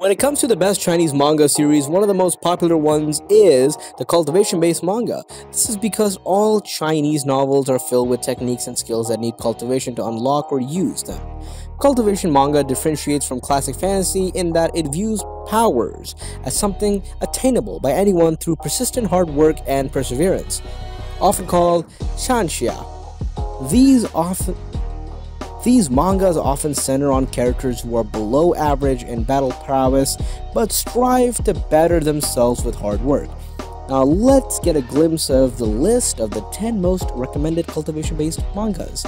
When it comes to the best Chinese manga series, one of the most popular ones is the cultivation-based manga. This is because all Chinese novels are filled with techniques and skills that need cultivation to unlock or use them. Cultivation manga differentiates from classic fantasy in that it views powers as something attainable by anyone through persistent hard work and perseverance, often called Xianxia. These mangas often center on characters who are below average in battle prowess but strive to better themselves with hard work. Now let's get a glimpse of the list of the 10 most recommended cultivation-based mangas.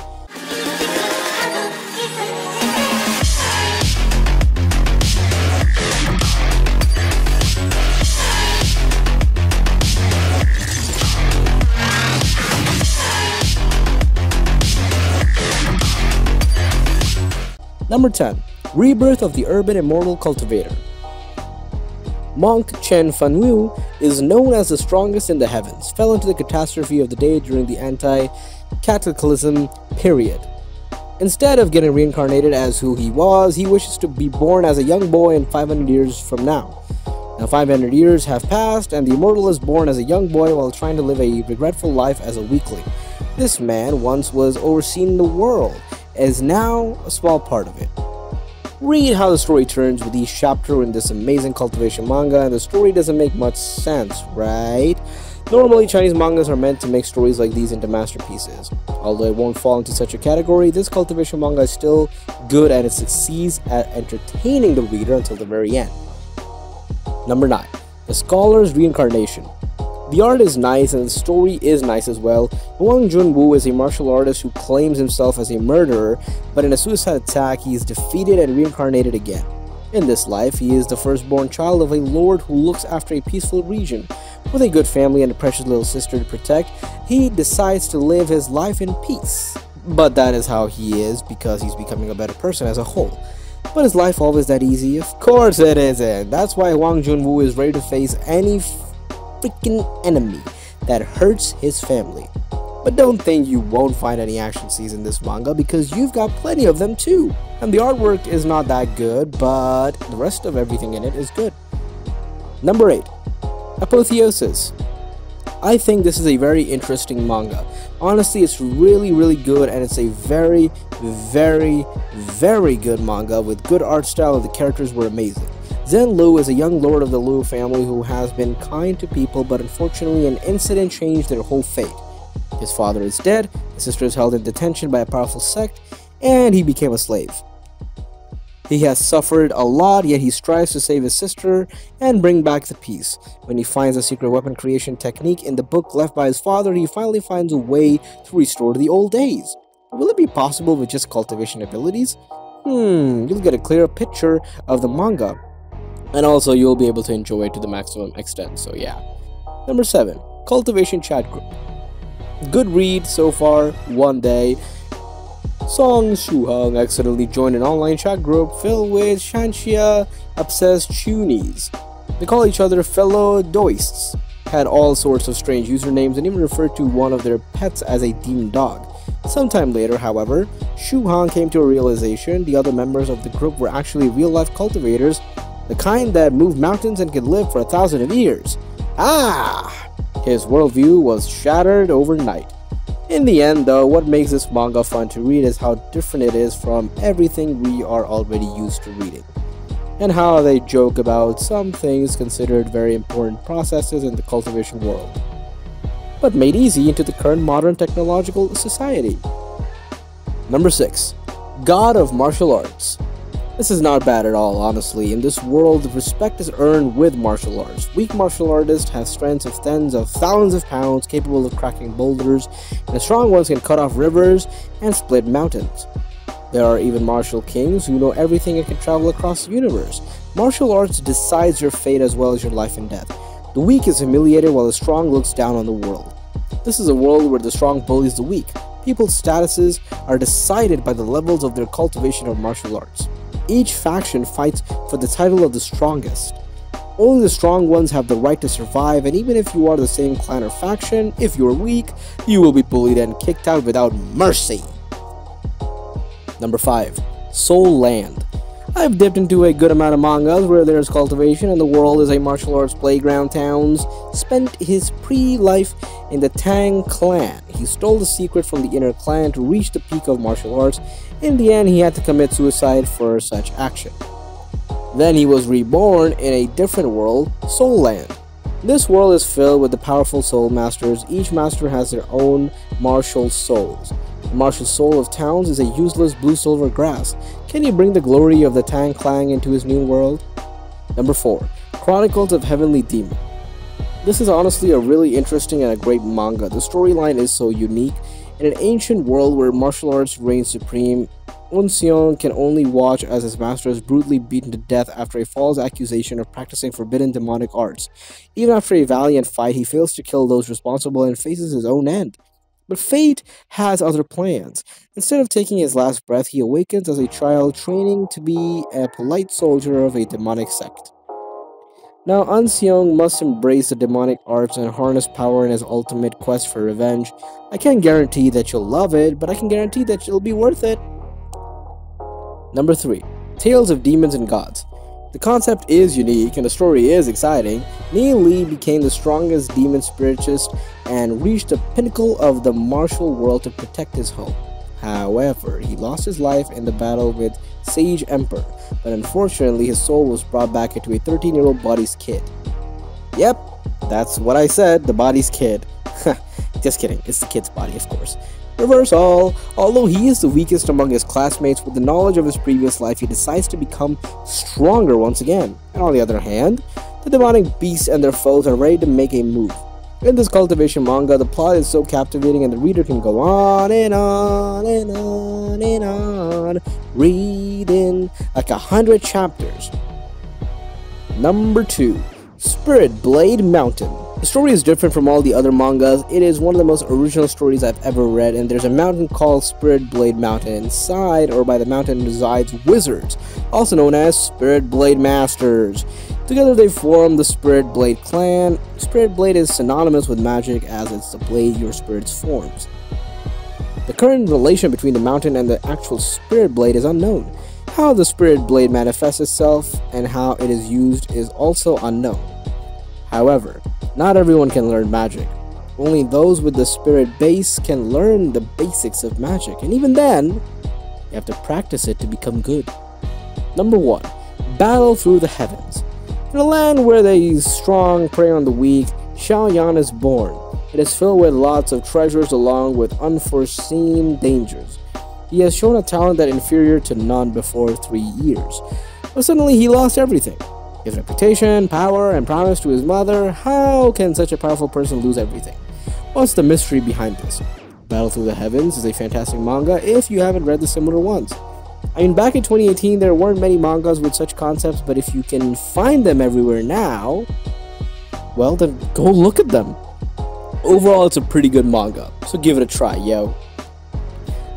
Number 10. Rebirth of the Urban Immortal Cultivator. Monk Chen Fanwu is known as the strongest in the heavens, fell into the catastrophe of the day during the anti-cataclysm period. Instead of getting reincarnated as who he was, he wishes to be born as a young boy in 500 years from now. Now 500 years have passed and the Immortal is born as a young boy while trying to live a regretful life as a weakling. This man once was overseeing the world, is now a small part of it. Read how the story turns with each chapter in this amazing cultivation manga, and the story doesn't make much sense, right? Normally, Chinese mangas are meant to make stories like these into masterpieces. Although it won't fall into such a category, this cultivation manga is still good and it succeeds at entertaining the reader until the very end. Number 9. The Scholar's Reincarnation. The art is nice and the story is nice as well. Wang Junwu is a martial artist who claims himself as a murderer, but in a suicide attack he is defeated and reincarnated again. In this life, he is the firstborn child of a lord who looks after a peaceful region. With a good family and a precious little sister to protect, he decides to live his life in peace. But that is how he is because he's becoming a better person as a whole. But is life always that easy? Of course it isn't. That's why Wang Junwu is ready to face any freaking enemy that hurts his family. But don't think you won't find any action scenes in this manga because you've got plenty of them too. And the artwork is not that good, but the rest of everything in it is good. Number 8. Apotheosis. I think this is a very interesting manga. Honestly, it's really good and it's a very good manga with good art style and the characters were amazing. Zhen Lu is a young lord of the Lu family who has been kind to people, but unfortunately an incident changed their whole fate. His father is dead, his sister is held in detention by a powerful sect, and he became a slave. He has suffered a lot, yet he strives to save his sister and bring back the peace. When he finds a secret weapon creation technique in the book left by his father, he finally finds a way to restore the old days. Will it be possible with just cultivation abilities? You'll get a clearer picture of the manga. And also, you'll be able to enjoy it to the maximum extent, so yeah. Number 7. Cultivation Chat Group. Good read so far, one day. Song Shuhang accidentally joined an online chat group filled with Xianxia obsessed Chunies. They call each other fellow doists, had all sorts of strange usernames, and even referred to one of their pets as a demon dog. Sometime later, however, Shuhang came to a realization the other members of the group were actually real-life cultivators, the kind that move mountains and can live for 1,000 years. His worldview was shattered overnight. In the end though, what makes this manga fun to read is how different it is from everything we are already used to reading, and how they joke about some things considered very important processes in the cultivation world, but made easy into the current modern technological society. Number 6. God of Martial Arts. This is not bad at all, honestly. In this world, respect is earned with martial arts. Weak martial artists have strengths of tens of thousands of pounds, capable of cracking boulders, and the strong ones can cut off rivers and split mountains. There are even martial kings who know everything and can travel across the universe. Martial arts decides your fate as well as your life and death. The weak is humiliated while the strong looks down on the world. This is a world where the strong bullies the weak. People's statuses are decided by the levels of their cultivation of martial arts. Each faction fights for the title of the strongest. Only the strong ones have the right to survive, and even if you are the same clan or faction, if you are weak, you will be bullied and kicked out without mercy. Number 5. Soul Land. I've dipped into a good amount of mangas where there's cultivation and the world is a martial arts playground. Towns spent his pre-life in the Tang clan. He stole the secret from the inner clan to reach the peak of martial arts. In the end, he had to commit suicide for such action. Then he was reborn in a different world, Soul Land. This world is filled with the powerful soul masters. Each master has their own martial souls. The martial soul of Towns is a useless blue-silver grass. Can he bring the glory of the Tang clan into his new world? Number 4. Chronicles of Heavenly Demon. This is honestly a really interesting and a great manga. The storyline is so unique. In an ancient world where martial arts reign supreme, Xianxia can only watch as his master is brutally beaten to death after a false accusation of practicing forbidden demonic arts. Even after a valiant fight, he fails to kill those responsible and faces his own end. But fate has other plans. Instead of taking his last breath, he awakens as a child, training to be a polite soldier of a demonic sect. Now, Xianxia must embrace the demonic arts and harness power in his ultimate quest for revenge. I can't guarantee that you'll love it, but I can guarantee that it'll be worth it. Number 3. Tales of Demons and Gods. The concept is unique and the story is exciting. Neil Lee became the strongest demon spiritist and reached the pinnacle of the martial world to protect his home. However, he lost his life in the battle with Sage Emperor, but unfortunately his soul was brought back into a 13-year-old body's kid. Yep, that's what I said, the body's kid. Just kidding, it's the kid's body, of course. Reversal. Although he is the weakest among his classmates, with the knowledge of his previous life, he decides to become stronger once again. And on the other hand, the demonic beasts and their foes are ready to make a move. In this cultivation manga, the plot is so captivating and the reader can go on and on and on and on, reading like 100 chapters. Number 2. Spirit Blade Mountain. The story is different from all the other mangas. It is one of the most original stories I've ever read, and there's a mountain called Spirit Blade Mountain. Inside, or by the mountain, resides wizards, also known as Spirit Blade Masters. Together they form the Spirit Blade clan. Spirit Blade is synonymous with magic as it's the blade your spirits forms. The current relation between the mountain and the actual Spirit Blade is unknown. How the Spirit Blade manifests itself and how it is used is also unknown. However, not everyone can learn magic. Only those with the spirit base can learn the basics of magic, and even then, you have to practice it to become good. Number 1. Battle Through the Heavens. In a land where the strong prey on the weak, Xianxia is born. It is filled with lots of treasures along with unforeseen dangers. He has shown a talent that is inferior to none before 3 years. But suddenly he lost everything. His reputation, power, and promise to his mother. How can such a powerful person lose everything? What's the mystery behind this? Battle Through the Heavens is a fantastic manga if you haven't read the similar ones. I mean, back in 2018 there weren't many mangas with such concepts, but if you can find them everywhere now, well then go look at them. Overall, it's a pretty good manga, so give it a try, yo.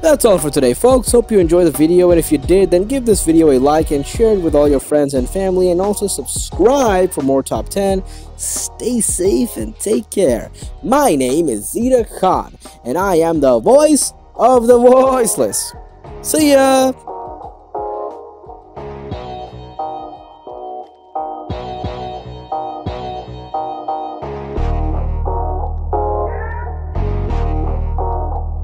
That's all for today, folks. Hope you enjoyed the video, and if you did, then give this video a like and share it with all your friends and family, and also subscribe for more Top 10. Stay safe and take care. My name is Zita Khan, and I am the voice of the voiceless. See ya!